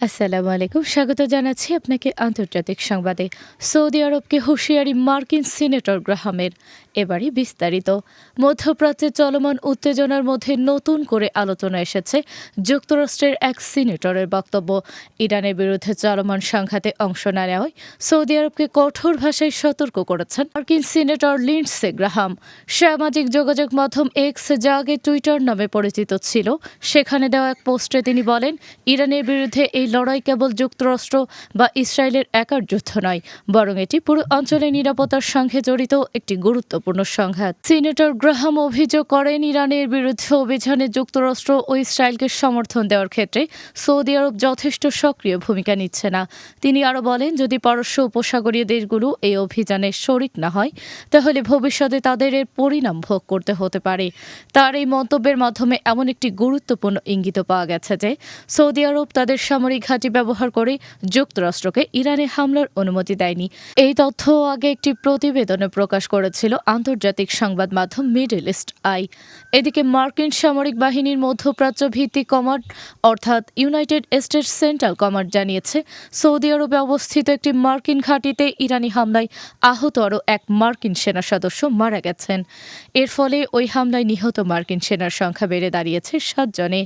আসসালামু আলাইকুম, স্বাগত জানাচ্ছি আপনাকে আন্তর্জাতিক সংবাদে। সৌদি আরবকে হুঁশিয়ারি মার্কিন সিনেটর গ্রাহামের। এবারই বিস্তারিত। মধ্যপ্রাচ্যে চলমান উত্তেজনার মধ্যে নতুন করে আলোচনা এসেছে যুক্তরাষ্ট্রের এক সিনেটরের বক্তব্য। ইরানের বিরুদ্ধে চলমান সংঘাতে অংশ না নেওয়ায় সৌদি আরবকে কঠোর ভাষায় সতর্ক করেছেন মার্কিন সিনেটর লিন্ডসে গ্রাহাম। সামাজিক যোগাযোগ মাধ্যম এক্স, যা আগে টুইটার নামে পরিচিত ছিল, সেখানে দেওয়া এক পোস্টে তিনি বলেন, ইরানের বিরুদ্ধে এই লড়াই কেবল যুক্তরাষ্ট্র বা ইসরায়েলের একার যুদ্ধ নয়, বরং এটি পুরো অঞ্চলের নিরাপত্তার সঙ্গে জড়িত একটি গুরুত্বপূর্ণ সংঘাত। সিনেটর গ্রাহাম অভিযোগ করেন, ইরানের বিরুদ্ধে অভিযানে যুক্তরাষ্ট্র ও ইসরায়েলকে সমর্থন দেওয়ার ক্ষেত্রে সৌদি আরব যথেষ্ট সক্রিয় ভূমিকা নিচ্ছে না। তিনি আরও বলেন, যদি পারস্য উপসাগরীয় দেশগুলো এই অভিযানে শরিক না হয়, তাহলে ভবিষ্যতে তাদের এর পরিণাম ভোগ করতে হতে পারে। তার এই মন্তব্যের মাধ্যমে এমন একটি গুরুত্বপূর্ণ ইঙ্গিত পাওয়া গেছে যে সৌদি আরব তাদের সামরিক ঘাঁটি ব্যবহার করে যুক্তরাষ্ট্রকে ইরানে হামলার অনুমতি দেয়নি। এই তথ্য আগে একটি প্রতিবেদনে প্রকাশ করেছিল আন্তর্জাতিক সংবাদ মাধ্যম মিডল ইস্ট আই। এদিকে মার্কিন সামরিক বাহিনীর মধ্যপ্রাচ্য ভিত্তিক কমান্ড অর্থাৎ ইউনাইটেড স্টেটস সেন্ট্রাল কমান্ড জানিয়েছে, সৌদি আরবে অবস্থিত একটি মার্কিন ঘাঁটিতে ইরানি হামলায় আহত আরও এক মার্কিন সেনা সদস্য মারা গেছেন। এর ফলে ওই হামলায় নিহত মার্কিন সেনার সংখ্যা বেড়ে দাঁড়িয়েছে 7 জনে।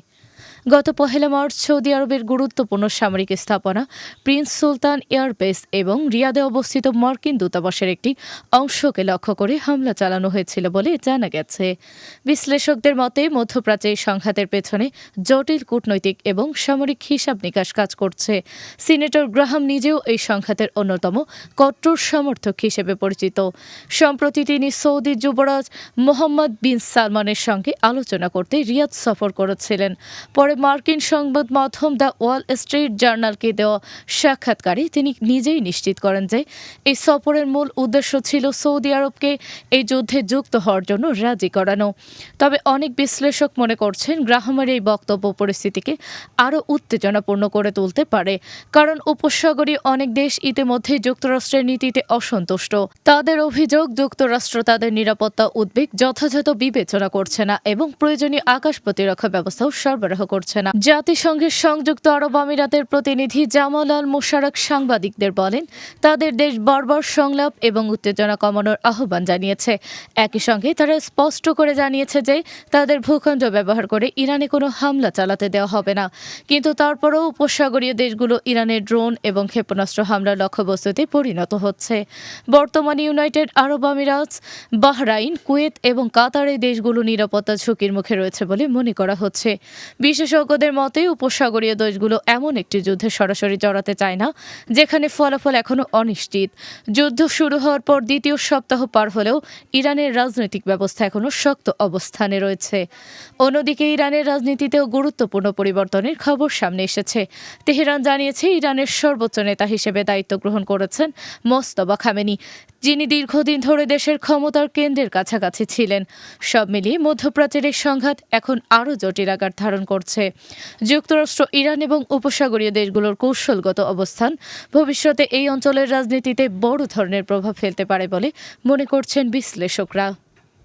গত 1 মার্চ সৌদি আরবের গুরুত্বপূর্ণ সামরিক স্থাপনা প্রিন্স সুলতান এয়ারবেস এবং রিয়াদে অবস্থিত মার্কিন দূতাবাসের একটি অংশকে লক্ষ্য করে হামলা চালানো হয়েছিল বলে জানা গেছে। বিশ্লেষকদের মতে, মধ্যপ্রাচ্যে এই সংঘাতের পেছনে জটিল কূটনৈতিক এবং সামরিক হিসাব নিকাশ কাজ করছে। সিনেটর গ্রাহাম নিজেও এই সংঘাতের অন্যতম কট্টর সমর্থক হিসেবে পরিচিত। সম্প্রতি তিনি সৌদি যুবরাজ মোহাম্মদ বিন সালমানের সঙ্গে আলোচনা করতে রিয়াদ সফর করেছিলেন। পরে মার্কিন সংবাদ মাধ্যম দ্য ওয়াল স্ট্রিট জার্নালকে দেওয়া সাক্ষাৎকারে তিনি নিজেই নিশ্চিত করেন যে এই সফরের মূল উদ্দেশ্য ছিল সৌদি আরবকে এই যুদ্ধে যুক্ত হওয়ার জন্য রাজি করানো। তবে অনেক বিশ্লেষক মনে করছেন, গ্রাহামের এই বক্তব্য পরিস্থিতিকে আরও উত্তেজনাপূর্ণ করে তুলতে পারে, কারণ উপসাগরীয় অনেক দেশ ইতিমধ্যে যুক্তরাষ্ট্রের নীতিতে অসন্তুষ্ট। তাদের অভিযোগ, যুক্তরাষ্ট্র তাদের নিরাপত্তা উদ্বেগ যথাযথ বিবেচনা করছে না এবং প্রয়োজনীয় আকাশ প্রতিরক্ষা ব্যবস্থাও সরবরাহ করছে না। জাতিসংঘের সংযুক্ত আরব আমিরাতের প্রতিনিধি জামাল আল মোশারক সাংবাদিকদের বলেন, তাদের দেশ বারবার সংলাপ এবং উত্তেজনা কমানোর আহ্বান জানিয়েছে। একই সঙ্গে তারা স্পষ্ট করে জানিয়েছে যে তাদের ভূখণ্ড ব্যবহার করে ইরানে কোনো হামলা চালাতে দেওয়া হবে না। কিন্তু তারপরেও উপসাগরীয় দেশগুলো ইরানের ড্রোন এবং ক্ষেপণাস্ত্র হামলার লক্ষ্যবস্তুতে পরিণত হচ্ছে। বর্তমানে ইউনাইটেড আরব আমিরাত, বাহরাইন, কুয়েত এবং কাতার এই দেশগুলো নিরাপত্তা ঝুঁকির মুখে রয়েছে বলে মনে করা হচ্ছে। বিশেষজ্ঞদের মতে, উপসাগরীয় দেশগুলো এমন একটি যুদ্ধে সরাসরি জড়াতে চায় না যেখানে ফলাফল এখনও অনিশ্চিত। যুদ্ধ শুরু হওয়ার পর দ্বিতীয় সপ্তাহ পার হলেও ইরানের রাজনৈতিক ব্যবস্থা এখনও শক্ত অবস্থানে রয়েছে। অন্যদিকে ইরানের রাজনীতিতেও গুরুত্বপূর্ণ পরিবর্তনের খবর সামনে এসেছে। তেহরান জানিয়েছে, ইরানের সর্বোচ্চ নেতা হিসেবে দায়িত্ব গ্রহণ করেছেন মোস্তফা খামেনি, যিনি দীর্ঘদিন ধরে দেশের ক্ষমতার কেন্দ্রের কাছাকাছি ছিলেন। সব মিলিয়ে মধ্যপ্রাচ্যের এই সংঘাত এখন আরও জটিল আকার ধারণ করছে। যুক্তরাষ্ট্র, ইরান এবং উপসাগরীয় দেশগুলোর কৌশলগত অবস্থান ভবিষ্যতে এই অঞ্চলের রাজনীতিতে বড় ধরনের প্রভাব ফেলতে পারে বলে মনে করছেন বিশ্লেষকরা।